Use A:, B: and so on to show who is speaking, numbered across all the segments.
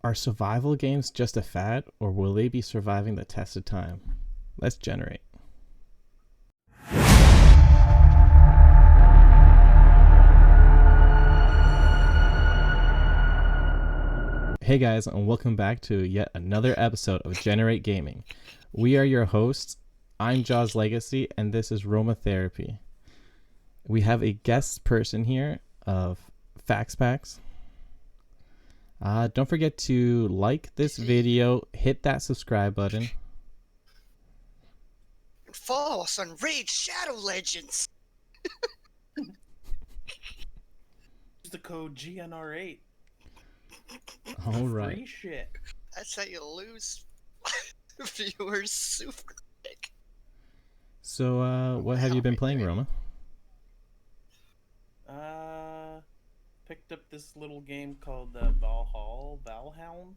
A: Are survival games just a fad, or will they be surviving the test of time? Let's generate. Hey guys, and welcome back to yet another episode of Generate Gaming. We are your hosts. I'm Jaws Legacy, and this is Roma Therapy. We have a guest person here of Fax Packs. Don't forget to like this video, hit that subscribe button.
B: And follow us on Raid Shadow Legends.
C: Use the code GNR8.
A: All right.
C: Free shit.
B: That's how you lose viewers super quick.
A: So, what have you been playing, Roma?
C: Picked up this little game called Valheim.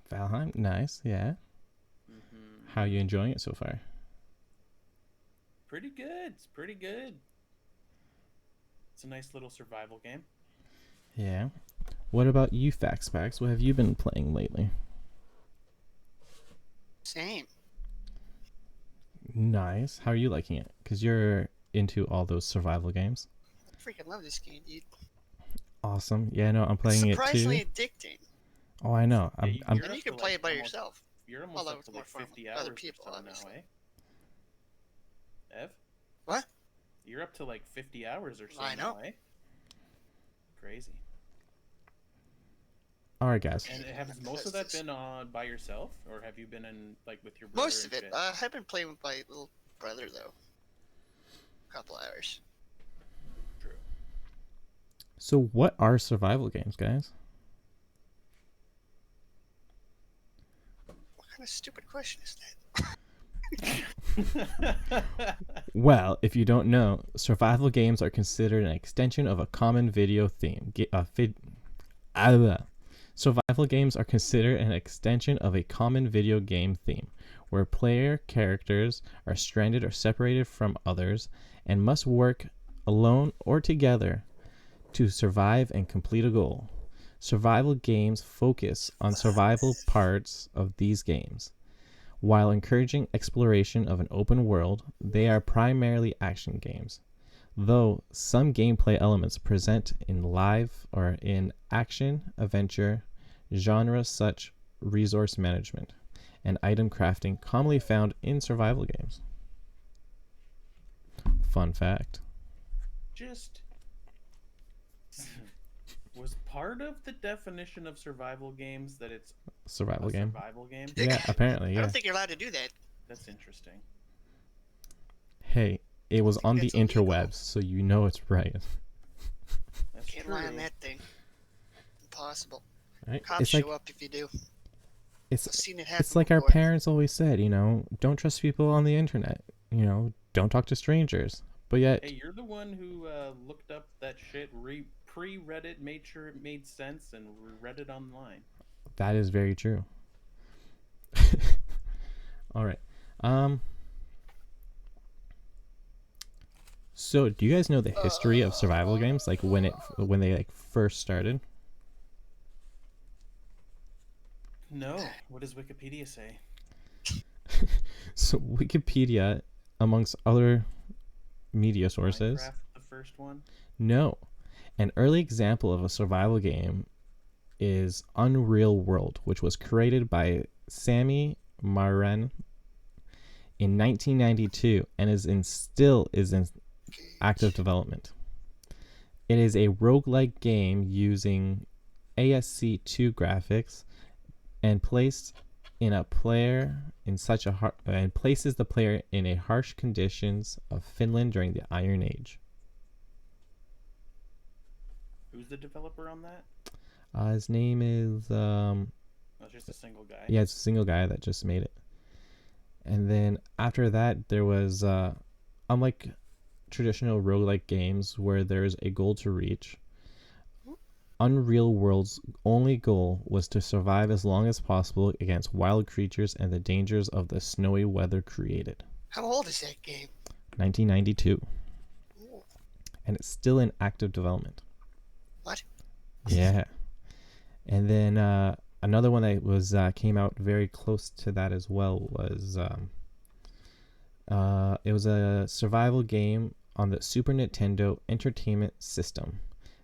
A: Valheim? Nice, yeah. How are you enjoying it so far?
C: Pretty good. It's pretty good. It's a nice little survival game.
A: Yeah. What about you, Fax Packs? What have you been playing lately?
B: Same.
A: Nice. How are you liking it? Because you're into all those survival games.
B: I freaking love this game, dude.
A: Awesome. Yeah, no, I'm playing it too.
B: Surprisingly addicting.
A: Oh, I know. I'm
C: You're
B: And
C: up
B: you can
C: to,
B: play
C: like,
B: it by
C: almost-
B: yourself.
C: You're almost
B: Although
C: up
B: it's
C: to
B: more
C: like
B: fun
C: 50
B: with
C: hours
B: other
C: or
B: people,
C: something now,
B: obviously.
C: eh? Ev?
B: What?
C: You're up to like 50 hours or something
B: I know.
C: now, eh? Crazy.
A: all right, guys.
C: And has most of that been by yourself, or have you been in like with your brother?
B: Most of
C: and
B: it.
C: shit?
B: I've been playing with my little brother, though. A couple hours.
C: True.
A: So, what are survival games, guys?
B: What kind of stupid question is that?
A: Well, if you don't know, survival games are considered an extension of a common video theme. Survival games are considered an extension of a common video game theme, where player characters are stranded or separated from others and must work alone or together to survive and complete a goal. Survival games focus on survival parts of these games. While encouraging exploration of an open world, they are primarily action games, though some gameplay elements present in live or in action adventure genres such resource management and item crafting commonly found in survival games. Fun fact.
C: Just was part of the definition of survival games that it's
A: Survival
C: a
A: game.
C: survival game.
A: Yeah, apparently,
B: I
A: yeah.
B: don't think you're allowed to do that.
C: That's interesting.
A: Hey, it was on the
B: That's illegal.
A: interwebs, so you know it's right.
C: That's
B: Can't
C: true.
B: lie on that thing. Impossible.
A: Right?
B: Cops
A: It's like
B: show up if you do. I've
A: it's
B: seen it happen.
A: it's like our
B: before.
A: parents always said, don't trust people on the internet. Don't talk to strangers. But yet,
C: Hey, you're the one who looked up that shit pre-Reddit, made sure it made sense, and read it online.
A: that is very true. All right. So, do you guys know the history of survival games? Like when they like first started?
C: No, what does Wikipedia say?
A: So, Wikipedia, amongst other media sources,
C: Minecraft, the first one.
A: no. An early example of a survival game is Unreal World, which was created by Sammy Marin in 1992 and still is in active development. It is a roguelike game using ASC2 graphics and places the player in a harsh conditions of Finland during the Iron Age.
C: Who's the developer on that?
A: His name is
C: Oh, it's just a single guy.
A: yeah, it's a single guy that just made it. And then after that, there was unlike traditional roguelike games where there's a goal to reach, Unreal World's only goal was to survive as long as possible against wild creatures and the dangers of the snowy weather created.
B: How old is that game?
A: 1992.
B: Ooh.
A: And it's still in active development.
B: What?
A: Yeah. And then another one that was came out very close to that as well was it was a survival game on the Super Nintendo Entertainment System.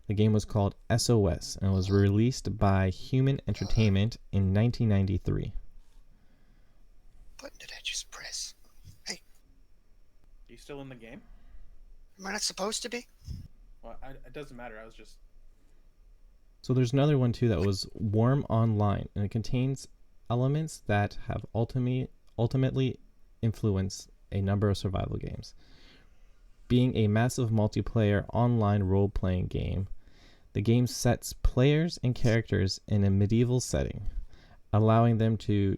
A: The game was called SOS and was released by Human Entertainment in 1993.
B: Button did I just press? Hey,
C: You still in the game?
B: am I not supposed to be?
C: Well, it doesn't matter. I was just.
A: So there's another one too that was Worm Online, and it contains elements that have ultimately influenced a number of survival games. Being a massive multiplayer online role-playing game, the game sets players and characters in a medieval setting, allowing them to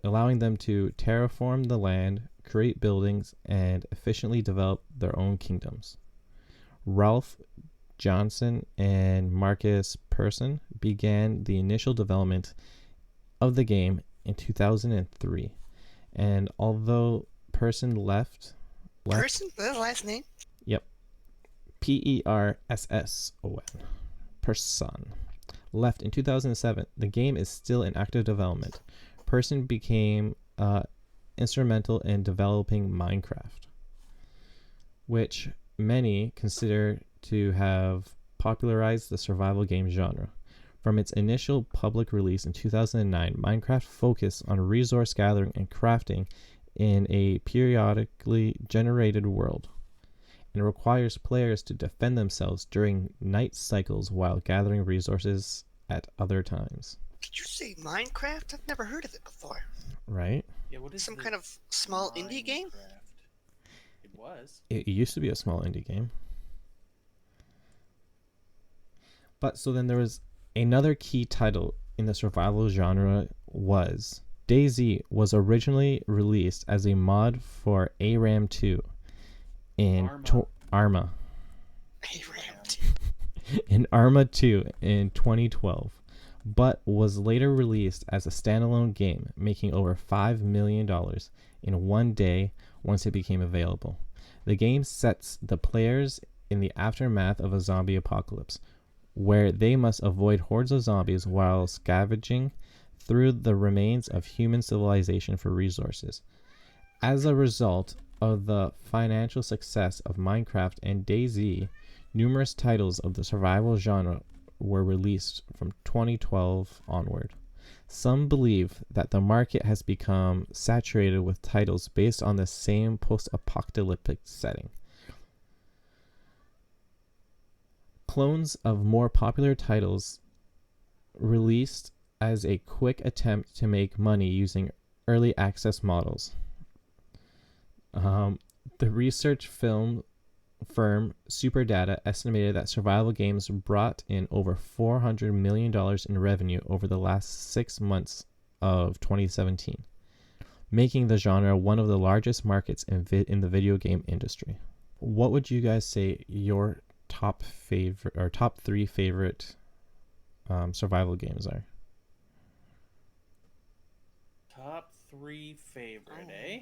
A: terraform the land, create buildings, and efficiently develop their own kingdoms. Ralph Johnson and Marcus Persson began the initial development of the game in 2003, and although Persson left.
B: Person? The last name?
A: Yep. Persson. Persson. Left in 2007. The game is still in active development. Persson became instrumental in developing Minecraft, which many consider to have popularized the survival game genre. From its initial public release in 2009, Minecraft focused on resource gathering and crafting in a periodically generated world, and requires players to defend themselves during night cycles while gathering resources at other times.
B: Did you say Minecraft? I've never heard of it before.
A: Right?
C: Yeah, what is
B: Some
C: the
B: kind of small indie game?
C: Minecraft? It was.
A: It used to be a small indie game. But so then there was another key title in the survival genre was DayZ was originally released as a mod for ARAM 2 in Arma. In Arma 2 in 2012, but was later released as a standalone game, making over $5 million in one day once it became available. The game sets the players in the aftermath of a zombie apocalypse, where they must avoid hordes of zombies while scavenging through the remains of human civilization for resources. As a result of the financial success of Minecraft and DayZ, numerous titles of the survival genre were released from 2012 onward. Some believe that the market has become saturated with titles based on the same post-apocalyptic setting. Clones of more popular titles released as a quick attempt to make money using early access models. The research firm Superdata estimated that survival games brought in over $400 million in revenue over the last 6 months of 2017, making the genre one of the largest markets in the video game industry. What would you guys say your top 3 favorite survival games are?
C: Top 3 favorite, eh?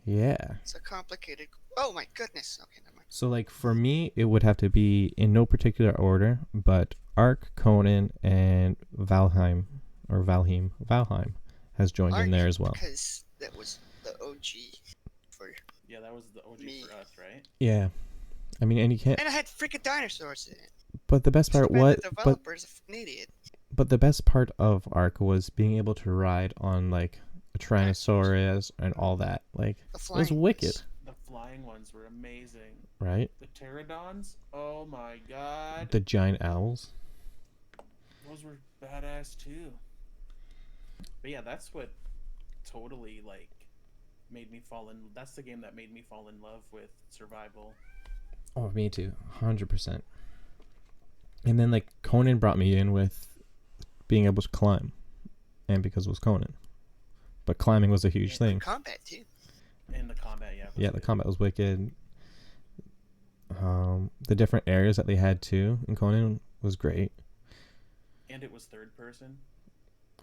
A: Yeah.
B: It's a complicated. Oh my goodness. Okay, never mind.
A: So, like, for me, it would have to be in no particular order, but Ark, Conan, and Valheim has joined in there as well.
B: Because that was the OG for
C: Yeah, that was the OG
B: Me.
C: for us, right?
A: Yeah. I mean, and you can't.
B: And I had freaking dinosaurs in it.
A: But the best part,
B: Too bad
A: what?
B: the
A: But
B: developer's an idiot.
A: the best part of Ark was being able to ride on like a Tyrannosaurus and all that. Like,
B: The
A: it
B: flying
A: was wicked,
B: ones.
C: The flying ones were amazing.
A: right?
C: The pterodons, oh my god.
A: The giant owls.
C: Those were badass too. But yeah, that's what totally like made me fall in. That's the game that made me fall in love with survival.
A: Oh, me too, 100%. And then like Conan brought me in with being able to climb, and because it was Conan. But climbing was a huge
B: And
A: thing.
B: combat too.
C: And the combat, yeah.
A: Yeah, the combat was wicked. The different areas that they had too in Conan was great.
C: And it was third person.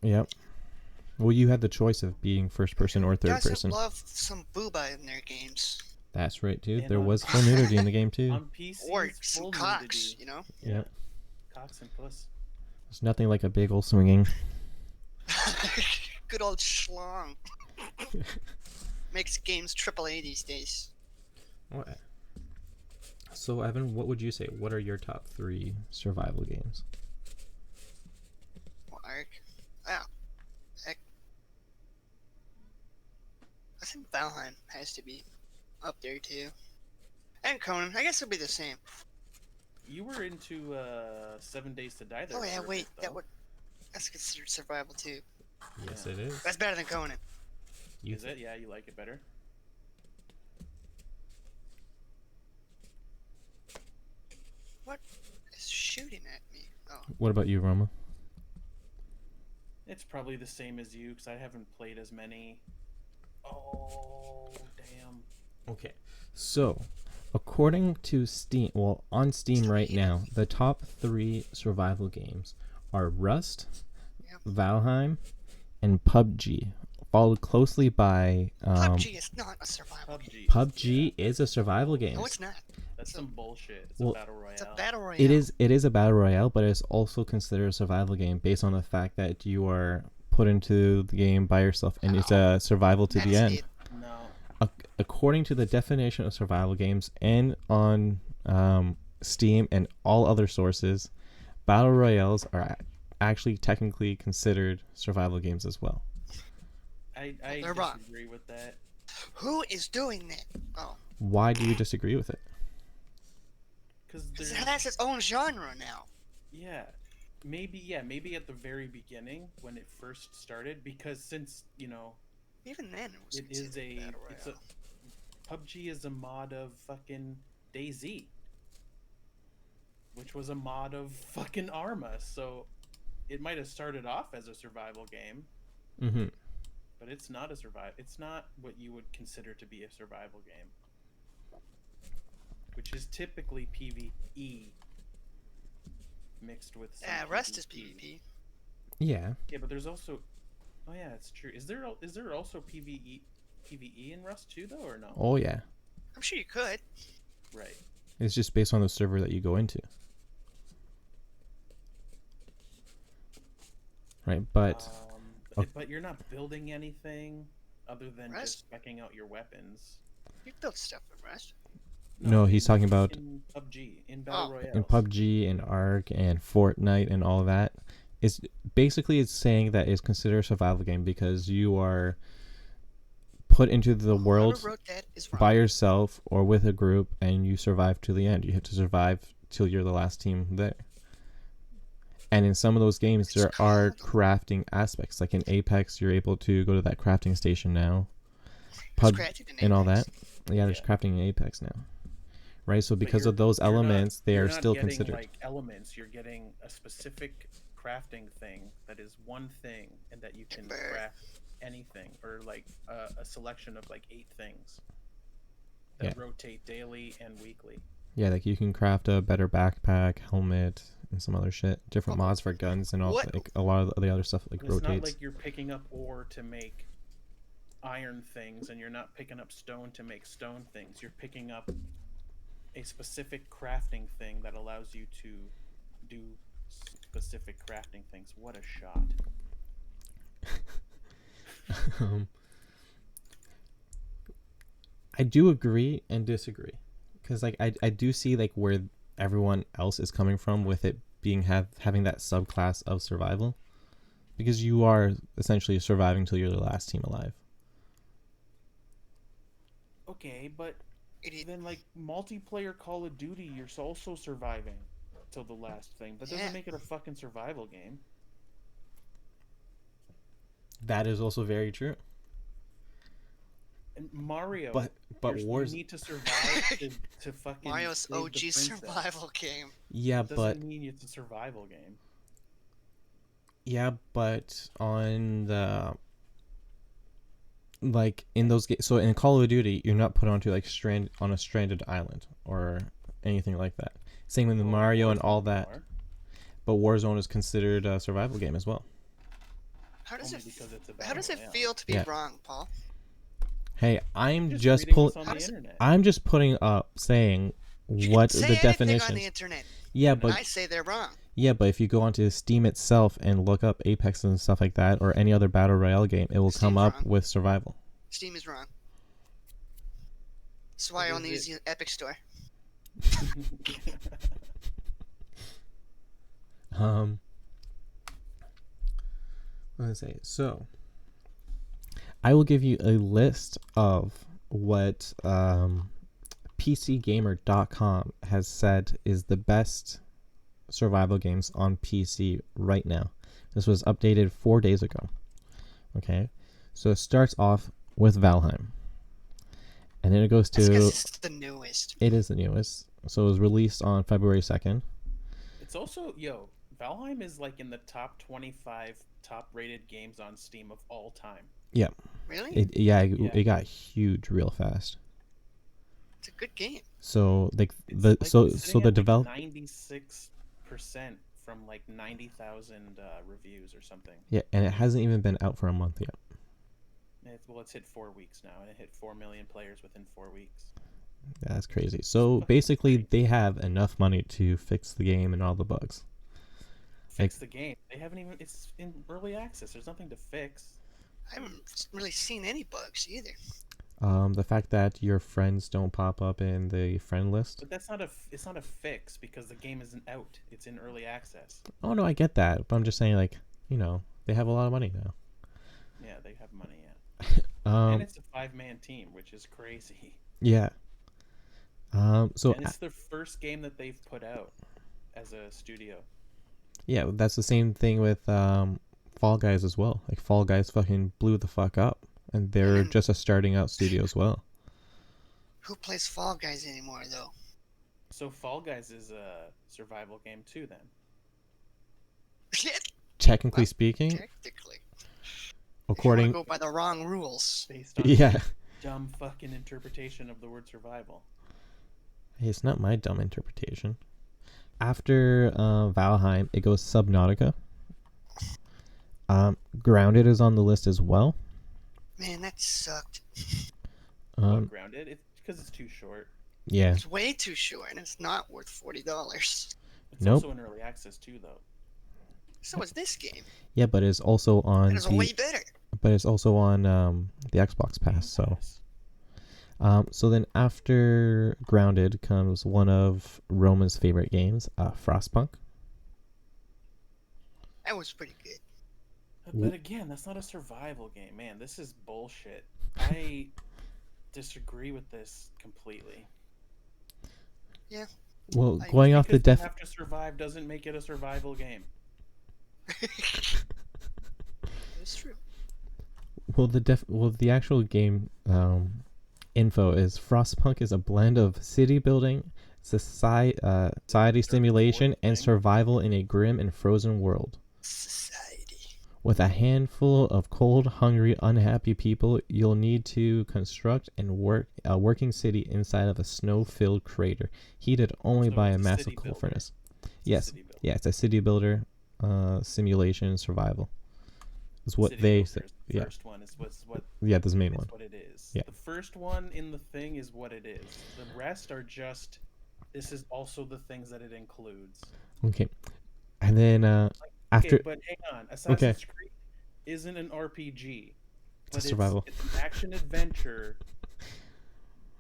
A: Yep. Well, you had the choice of being first person or third
B: Doesn't
A: person.
B: love some booba in their games.
A: That's right, dude.
C: And
A: There
C: on-
A: was full nudity in the game too.
C: On PC,
B: Or
C: it's
B: some
C: full
B: cocks,
C: nudity.
B: you know?
C: Yeah.
A: Yep.
C: Cocks and puss.
A: There's nothing like a big old swinging.
B: Good old schlong. Makes games AAA these days.
A: What? So Evan, what would you say? What are your top 3 survival games?
B: Ark. Oh, heck. I think Valheim has to be up there too. And Conan. I guess it'll be the same.
C: You were into 7 Days to Die there.
B: Oh yeah,
C: for a
B: wait.
C: bit, though.
B: That's considered survival too.
A: Yes,
C: Yeah.
A: it is.
B: That's better than Conan.
C: Is it? Yeah, you like it better.
B: What is shooting at me? Oh,
A: What about you, Roma?
C: It's probably the same as you because I haven't played as many. Oh damn!
A: Okay. So, according to Steam, well, on Steam right now, the top 3 survival games are Rust,
B: Yep.
A: Valheim, and PUBG, followed closely by
B: PUBG is not a survival game.
C: PUBG.
A: PUBG is a survival game.
B: No, it's not.
C: That's some bullshit. It's
A: Well,
C: a battle royale.
B: It's a battle royale.
A: It is a battle royale, but it's also considered a survival game based on the fact that you are put into the game by yourself, and it's a survival to the
B: That's
A: end.
B: it.
C: No.
A: According to the definition of survival games and on Steam and all other sources, battle royales are actually technically considered survival games as well.
C: I
B: They're wrong.
C: disagree with that.
B: Who is doing that? Oh,
A: Why do you disagree with it?
C: Because
B: because
C: there's
B: that's its own genre now.
C: maybe at the very beginning when it first started, because since
B: Even then, it was
C: it is
B: considered battle
C: it's a
B: royale.
C: PUBG is a mod of fucking DayZ, which was a mod of fucking Arma, so it might have started off as a survival game,
A: Mm-hmm.
C: but it's not a survival. It's not what you would consider to be a survival game, which is typically PvE mixed with some
B: Rust is
C: PvP.
B: PvP.
A: Yeah.
C: Yeah, but there's also, oh yeah, it's true. Is there also PvE in Rust too, though, or no?
A: Oh yeah.
B: I'm sure you could.
C: Right.
A: It's just based on the server that you go into. Right, but
C: But you're not building anything other than
B: Rust?
C: just specking out your weapons.
B: You built stuff with Rust.
A: No, he's talking about
C: in PUBG, in Battle Royale.
A: in PUBG and Ark and Fortnite and all that. It's basically it's saying that it's considered a survival game because you are put into the world
B: Whoever wrote that is wrong.
A: by yourself or with a group, and you survive to the end. You have to survive till you're the last team there. And in some of those games,
B: It's
A: there are
B: called-
A: crafting aspects. Like in Apex, you're able to go to that crafting station now,
B: It's
A: pub
B: crafted in
A: and all that.
B: Apex.
A: Yeah, there's
C: Yeah.
A: crafting in Apex now, right? So
C: But
A: because of those
C: you're not-
A: elements, they
C: you're
A: are
C: not
A: still
C: getting,
A: considered.
C: like elements. You're getting a specific crafting thing that is one thing, and that you can
B: Timber.
C: craft anything, or like a selection of like 8 things that
A: Yeah.
C: rotate daily and weekly.
A: Yeah, like you can craft a better backpack, helmet, and some other shit. Different mods for guns and all
B: What?
A: like a lot of the other stuff like
C: And it's not
A: rotates.
C: like you're picking up ore to make iron things, and you're not picking up stone to make stone things. You're picking up a specific crafting thing that allows you to do specific crafting things. What a shot.
A: um, I do agree and disagree, because like I do see like where everyone else is coming from with it being having that subclass of survival, because you are essentially surviving till you're the last team alive.
C: Okay, but
B: Idiot.
C: then like multiplayer Call of Duty, you're also surviving till the last thing. That doesn't
B: Yeah.
C: make it a fucking survival game.
A: That is also very true.
C: And Mario,
A: But
C: you
A: Wars,
C: need to survive to fucking
B: Mario's
C: save the
B: OG
C: princess.
B: survival game.
A: yeah,
C: Doesn't
A: but
C: mean it's a survival game.
A: on the like in those games, so in Call of Duty, you're not put onto like a stranded island or anything like that. Same with
C: Well,
A: Mario and
C: Warzone
A: all that.
C: are,
A: But Warzone is considered a survival game as well.
B: How does
C: only
B: it?
C: because it's a
B: How
C: battle
B: does it
C: royale.
B: feel to be
A: Yeah.
B: wrong, Paul?
A: Hey, I'm
C: Just
A: just
C: reading
A: pulling.
C: what's on
B: How
C: the
B: does it-
C: internet.
A: I'm just putting up saying
B: You
A: what
B: can say
A: the
B: anything on
A: definition.
B: the internet.
A: Yeah,
B: And
A: but
B: I say they're wrong.
A: Yeah, but if you go onto Steam itself and look up Apex and stuff like that, or any other battle royale game, it will come
B: Steam's
A: up
B: wrong.
A: with survival.
B: Steam is wrong. That's why I
C: What
B: only
C: is
B: use the Epic Store.
A: Um, what did I say? So, I will give you a list of what PCGamer.com has said is the best survival games on PC right now. This was updated 4 days ago. Okay, so it starts off with Valheim, and then it goes
B: That's because
A: to.
B: it's the newest.
A: It is the newest, so it was released on February 2nd.
C: It's also, Valheim is like in the top 25 top rated games on Steam of all time.
B: Really?
A: It got huge real fast.
B: It's a good game.
A: So like
C: It's
A: the
C: like
A: so
C: sitting
A: the
C: at,
A: develop
C: 96% from like 90,000 reviews or something.
A: yeah, and it hasn't even been out for a month yet.
C: It's hit 4 weeks now, and it hit 4 million players within 4 weeks.
A: Yeah, that's crazy. So
C: fucking
A: basically,
C: great.
A: they have enough money to fix the game and all the bugs.
C: Fix the game. They haven't even. It's in early access. There's nothing to fix.
B: I haven't really seen any bugs either.
A: The fact that your friends don't pop up in the friend list.
C: But that's not a. It's not a fix because the game isn't out. It's in early access.
A: Oh no, I get that, but I'm just saying, like, they have a lot of money now.
C: Yeah, they have money. Yeah, and
A: Um,
C: it's a 5-man team, which is crazy.
A: yeah. So
C: And it's their first game that they've put out as a studio.
A: yeah, that's the same thing with Fall Guys as well. Like Fall Guys fucking blew the fuck up, and they're
B: Mhm.
A: just a starting out studio as well.
B: Who plays Fall Guys anymore, though?
C: So Fall Guys is a survival game too. Then
A: Technically
B: Well,
A: speaking,
B: Technically.
A: according,
B: If you want to go by the wrong rules.
C: based on
A: yeah,
C: dumb fucking interpretation of the word survival.
A: hey, it's not my dumb interpretation. After Valheim, it goes Subnautica. Grounded is on the list as well.
B: Man, that sucked.
C: Grounded? It's because it's too short.
A: Yeah,
B: It's way too short, and it's not worth $40.
C: It's
A: Nope.
C: also in early access too, though.
B: So is this game.
A: yeah, but it's also on
B: And it's way better.
A: the Xbox Pass. So,
C: Nice.
A: so then after Grounded comes one of Roman's favorite games, Frostpunk.
B: That was pretty good.
C: But again, that's not a survival game, man. This is bullshit. I disagree with this completely.
A: Well,
B: I-
A: going off the
C: Because
A: def,
C: you have to survive doesn't make it a survival game.
B: It's true.
A: the actual game info is Frostpunk is a blend of city building, society simulation, and
C: thing.
A: survival in a grim and frozen world.
B: Society.
A: With a handful of cold, hungry, unhappy people, you'll need to construct and work a working city inside of a snow-filled crater, heated only
C: So
A: by
C: it's
A: a
C: a
A: massive
C: city
A: coal
C: builder.
A: furnace.
C: It's a
A: Yes,
C: city builder.
A: yeah, it's a city builder, simulation, survival. Is what
C: City
A: they
C: Builder
A: said.
C: is the
A: Yeah,
C: first one is what
A: yeah, this main
C: is
A: one.
C: what it is.
A: Yeah.
C: The first one in the thing is what it is. The rest are just. This is also the things that it includes.
A: Okay, and then after
C: Okay, but hang on. Assassin's Creed isn't an RPG.
A: It's a survival.
C: It's an action adventure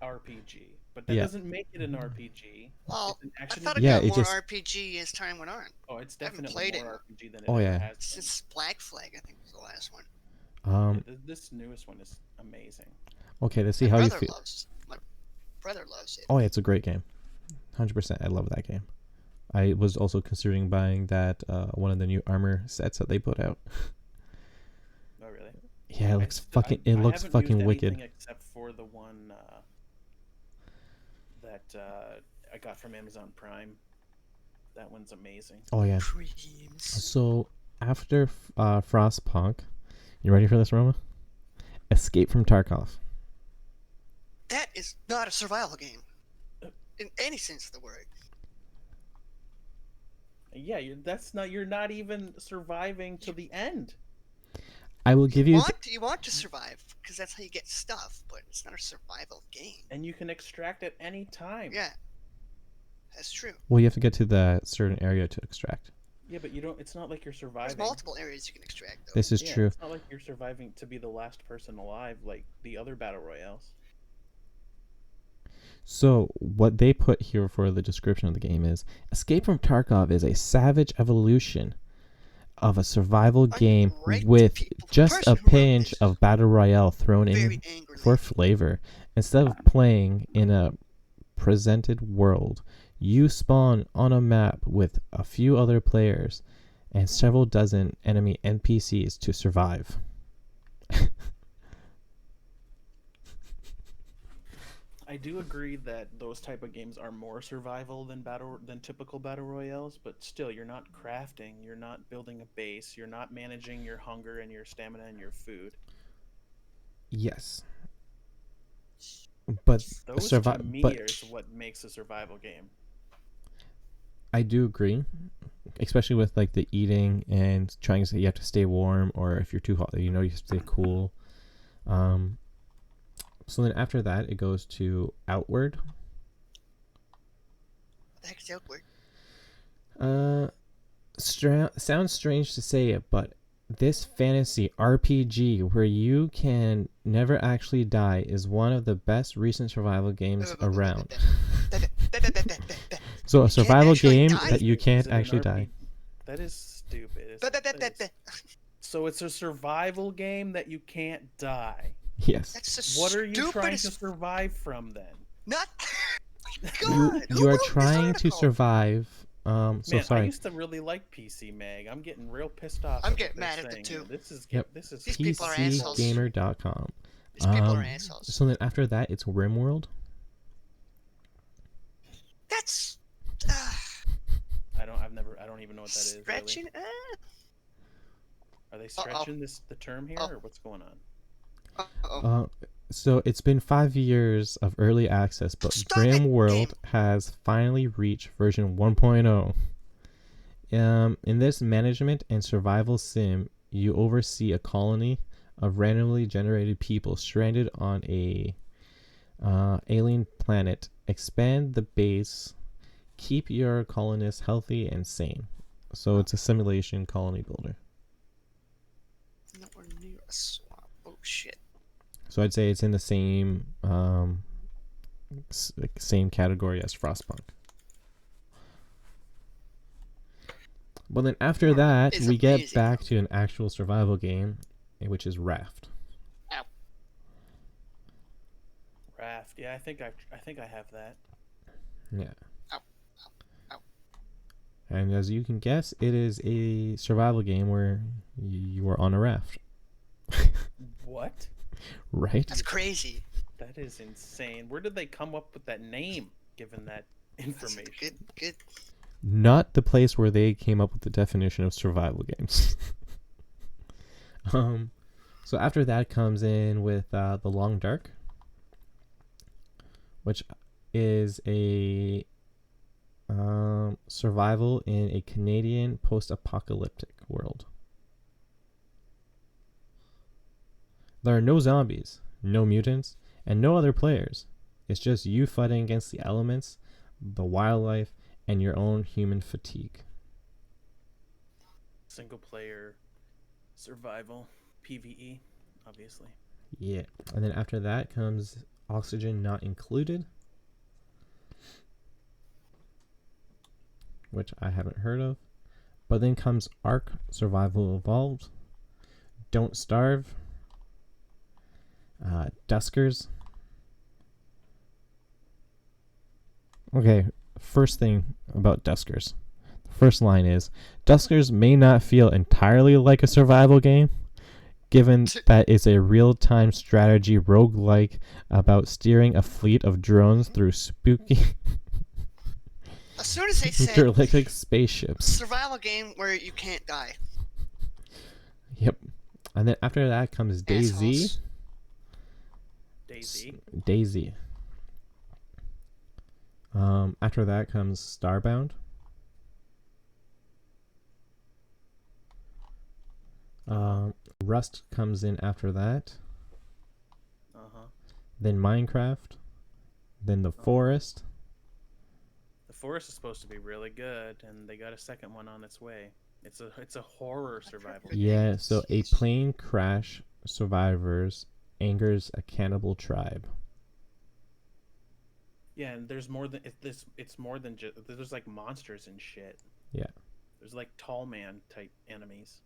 C: RPG. But that
A: Yeah.
C: doesn't make it an RPG.
B: Well,
C: It's an
B: I
C: action
B: thought it
A: Yeah,
B: got
A: it
B: more
A: just-
B: RPG as time went on.
C: Oh, it's
B: I haven't
C: definitely
B: played
C: more
B: it.
C: RPG than it
A: Oh,
C: ever
A: yeah.
C: has been.
B: Since Black Flag, I think was the last one.
C: This newest one is amazing.
A: okay, let's see
B: My
A: how you
B: brother
A: feel.
B: My brother loves it.
A: Oh, yeah, it's a great game. 100%. I love that game. I was also considering buying that one of the new armor sets that they put out.
C: Oh, really?
A: Yeah, it looks
C: I
A: fucking. It looks
C: haven't
A: fucking
C: used
A: wicked.
C: anything except for the one that I got from Amazon Prime. That one's amazing.
A: Oh yeah.
B: Dreams.
A: So after Frostpunk, you ready for this, Roma? Escape from Tarkov.
B: That is not a survival game. In any sense of the word.
C: Yeah, you're not even surviving to the end.
A: I will give you.
B: You want to survive, because that's how you get stuff, but it's not a survival game.
C: And you can extract at any time.
B: Yeah. That's true.
A: Well, you have to get to the certain area to extract.
C: Yeah, but you don't. It's not like you're
B: There's
C: surviving.
B: multiple areas you can extract though.
A: This is
C: Yeah,
A: true.
C: it's not like you're surviving to be the last person alive like the other battle royales.
A: So what they put here for the description of the game is Escape from Tarkov is a savage evolution of a survival game
B: Right to
A: with
B: people. The
A: just
B: person
A: a
B: who wrote
A: pinch
B: this
A: of battle royale thrown in
B: very angrily.
A: for flavor. Instead of playing in a presented world, you spawn on a map with a few other players and several dozen enemy NPCs to survive.
C: I do agree that those type of games are more survival than typical battle royales, but still, you're not crafting, you're not building a base, you're not managing your hunger and your stamina and your food.
A: Yes. But
C: Those to me is what makes a survival game.
A: I do agree, especially with like the eating and trying to say you have to stay warm, or if you're too hot, you have to stay cool. So then after that, it goes to Outward.
B: What the heck is Outward?
A: Sounds strange to say it, but this fantasy RPG where you can never actually die is one of the best recent survival games around. So a survival game that you can't actually die.
C: That is stupid. So it's a survival game that you can't die.
A: Yes.
B: That's the
C: What are you trying to
B: stupidest-
C: survive from then?
B: Not.
A: You
B: God, who
A: are
B: wrote this
A: trying to
B: article?
A: survive.
C: Man, I
A: Sorry.
C: used to really like PC Mag. I'm getting real pissed off.
B: I'm
C: at
B: getting
C: what
B: mad
C: they're
B: at them
C: saying
B: too.
C: here. This is
A: Yep.
C: These
B: people are assholes.
A: PCgamer.com.
B: These people are assholes.
A: So then after that, it's RimWorld.
B: That's.
C: I don't even know what that is. Really.
B: Stretching.
C: Are they stretching the term here, or what's going on?
B: Uh-oh.
A: So it's been 5 years of early access, but
B: Stop it,
A: RimWorld
B: game.
A: has finally reached version 1.0. In this management and survival sim, you oversee a colony of randomly generated people stranded on a alien planet. Expand the base, keep your colonists healthy and sane. So it's a simulation colony builder.
B: Nowhere near a swamp. Oh shit.
A: So I'd say it's in the same same category as Frostpunk. But then after that,
B: It's
A: we get
B: amazing.
A: back to an actual survival game, which is Raft.
C: Raft. Yeah, I think I have that.
A: Yeah.
B: Ow. Ow.
A: And as you can guess, it is a survival game where you are on a raft.
C: What?
A: Right?
B: That's crazy.
C: That is insane. Where did they come up with that name, given that
B: That's
C: information?
B: good.
A: Not the place where they came up with the definition of survival games. So after that comes in with The Long Dark, which is a survival in a Canadian post-apocalyptic world. There are no zombies, no mutants, and no other players. It's just you fighting against the elements, the wildlife, and your own human fatigue.
C: Single player survival PvE, obviously.
A: Yeah. And then after that comes Oxygen Not Included, which I haven't heard of. But then comes Ark Survival Evolved, Don't Starve, Duskers. Okay, first thing about Duskers. The first line is, Duskers may not feel entirely like a survival game, given that it's a real-time strategy roguelike about steering a fleet of drones through spooky
B: As soon as they said
A: derelict spaceships.
B: survival game where you can't die.
A: Yep. And then after that comes DayZ.
B: Assholes.
C: DayZ.
A: After that comes Starbound. Rust comes in after that.
C: Uh-huh.
A: Then Minecraft. Then The Forest.
C: The Forest is supposed to be really good, and they got a second one on its way. It's a horror survival.
B: Good
A: Yeah,
B: names,
A: so a
B: yes.
A: plane crash survivors angers a cannibal tribe.
C: Yeah, and there's more than it's more than just there's like monsters and shit.
A: Yeah.
C: There's like tall man type enemies.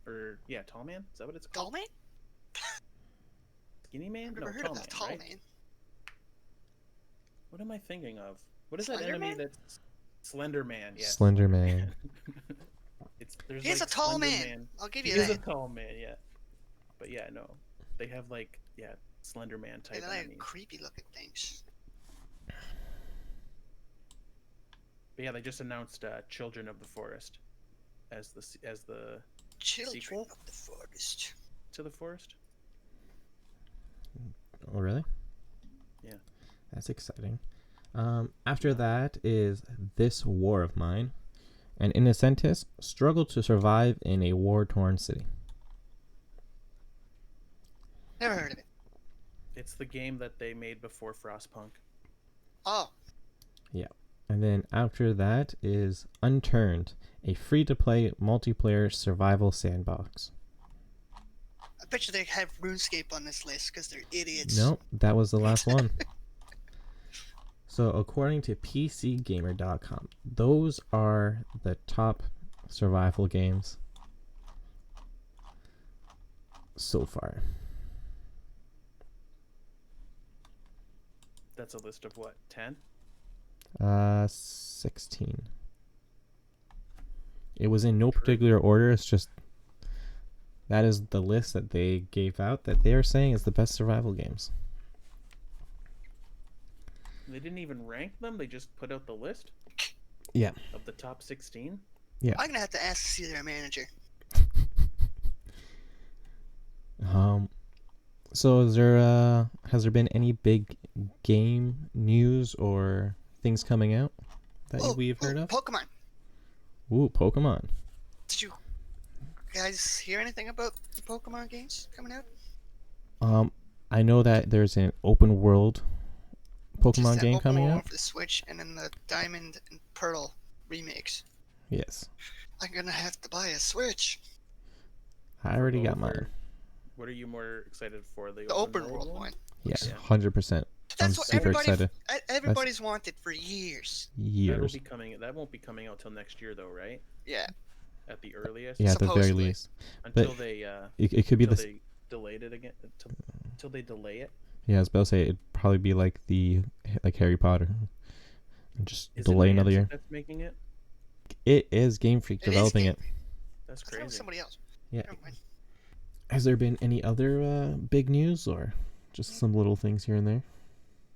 C: Or yeah, tall man? Is that what it's called?
B: Tall man?
C: Skinny man?
B: I've never heard
C: tall
B: of
C: man,
B: that. Tall
C: right?
B: man.
C: What am I thinking of? What is that
B: Slender
C: enemy
B: Man?
C: that's Slender Man? Yes.
A: Slender Man.
C: There's
B: He's
C: like
B: a tall
C: Slender
B: man. I'll give
C: He
B: you
C: is a
B: that.
C: tall man, yeah. But yeah, no. They have like Slender Man type
B: They're like
C: enemies.
B: creepy looking things.
C: But yeah, they just announced Children of the Forest as the
B: Children
C: Sequel?
B: of the Forest.
C: to the forest.
A: Oh, really?
C: Yeah.
A: That's exciting. After that is This War of Mine. An Innocentist struggle to survive in a war-torn city.
B: Never heard of it.
C: It's the game that they made before Frostpunk.
B: Oh,
A: And then after that is Unturned, a free-to-play multiplayer survival sandbox.
B: I bet you they have RuneScape on this list because they're idiots.
A: Nope, that was the last one. So according to PCGamer.com, those are the top survival games so far.
C: That's a list of what, 10?
A: 16. It was in no particular order. It's just that is the list that they gave out that they are saying is the best survival games.
C: They didn't even rank them. They just put out the list.
A: Yeah.
C: Of the top 16.
B: I'm gonna have to ask to see their manager.
A: So has there been any big game news or things coming out that we've heard of?
B: Pokemon.
A: Ooh, Pokemon.
B: Did you guys hear anything about the Pokemon games coming out?
A: I know that there's an open world
B: Just
A: Pokemon
B: that
A: game
B: open
A: coming
B: world
A: out.
B: for the Switch, and then the Diamond and Pearl remakes.
A: Yes.
B: I'm gonna have to buy a Switch.
A: I already got
C: Both,
A: mine.
C: or What are you more excited for?
B: The open world one.
A: Yes,
C: Yeah.
A: 100%. I'm
B: That's what
A: super excited.
B: everybody's wanted for years.
A: Years.
C: That won't be coming out till next year though, right?
B: Yeah.
C: At the earliest.
A: Yeah, at the very
B: Supposedly.
A: least.
C: Until
A: but
C: they
A: It could be
C: until
A: the
C: they delayed it again. Until they delay it.
A: yeah. I was about to say it'd probably be like Harry Potter. Just
C: Is
A: delay
C: it
A: another
C: Niantic
A: year.
C: that's making it?
A: It is Game Freak
B: It is
A: developing
B: Game
A: it.
B: Freak.
C: That's
B: I thought it was
C: crazy.
B: somebody else.
A: Yeah.
B: Never mind.
A: Has there been any other big news or just some little things here and there?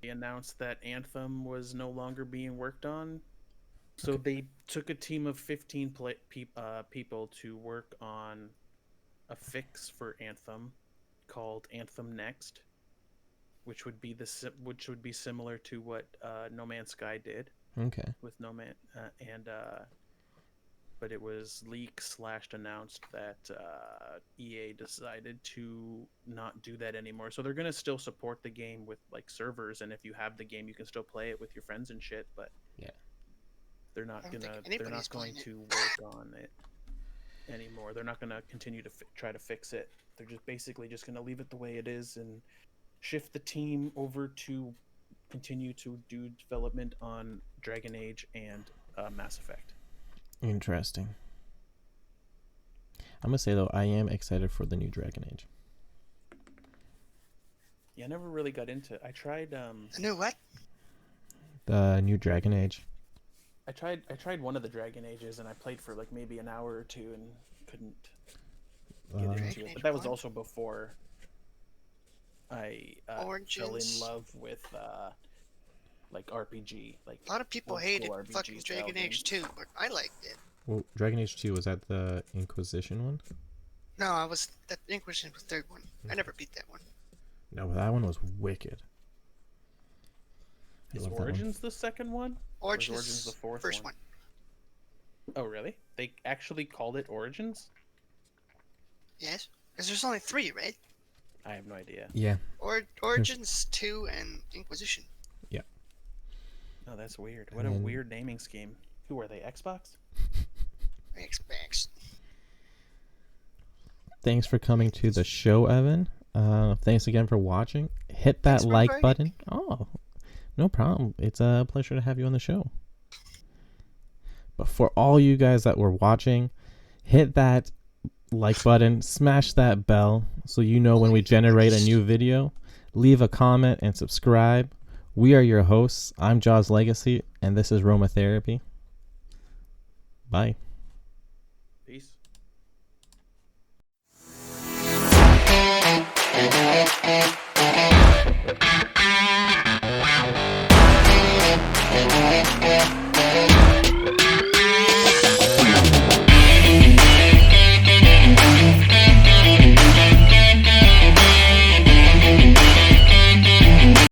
C: They announced that Anthem was no longer being worked on. So they took a team of 15 people to work on a fix for Anthem called Anthem Next, which would be similar to what No Man's Sky did
A: Okay.
C: with No Man but it was leaked/announced that EA decided to not do that anymore. So they're gonna still support the game with like servers, and if you have the game, you can still play it with your friends and shit. But
A: Yeah.
C: they're not
B: I don't think
C: gonna. They're
B: anybody's
C: not going
B: playing it.
C: to work on it anymore. They're not gonna continue to try to fix it. They're just basically just gonna leave it the way it is and shift the team over to continue to do development on Dragon Age and Mass Effect.
A: Interesting. I'm gonna say though, I am excited for the new Dragon Age.
C: Yeah, I never really got into. I tried.
B: I knew what?
A: The new Dragon Age.
C: I tried one of the Dragon Ages, and I played for like maybe an hour or two, and couldn't get into
B: Dragon
C: it.
B: Age
C: But that was
B: 1?
C: also before I fell in
B: Origins.
C: love with like RPG. Like
B: A lot of people
C: old
B: hated
C: school RPG
B: fucking
C: style
B: Dragon Age
C: games.
B: 2, but I liked it.
A: Well, Dragon Age 2 was that the Inquisition one?
B: No, I was that Inquisition was the third one. I never beat that one.
A: No, but that one was wicked. I
C: Is
A: love that one.
C: Origins the second one?
B: Origins,
C: Origins the fourth
B: first
C: one?
B: one.
C: Oh, really? They actually called it Origins?
B: Yes, because there's only 3, right?
C: I have no idea.
A: Yeah.
B: Origins 2 and Inquisition.
C: Oh, that's weird. What a
A: And-
C: weird naming scheme. Who are they? Xbox?
B: Xbox.
A: Thanks for coming to the show, Evan. Thanks again for watching. Hit that
B: Thanks for
A: like
B: inviting
A: button.
B: me.
A: Oh, no problem. It's a pleasure to have you on the show. But for all you guys that were watching, hit that like button, smash that bell so you know when we generate a new video. Leave a comment and subscribe. We are your hosts. I'm Jaws Legacy, and this is Roma Therapy. Bye.
C: Peace.
B: Thank you.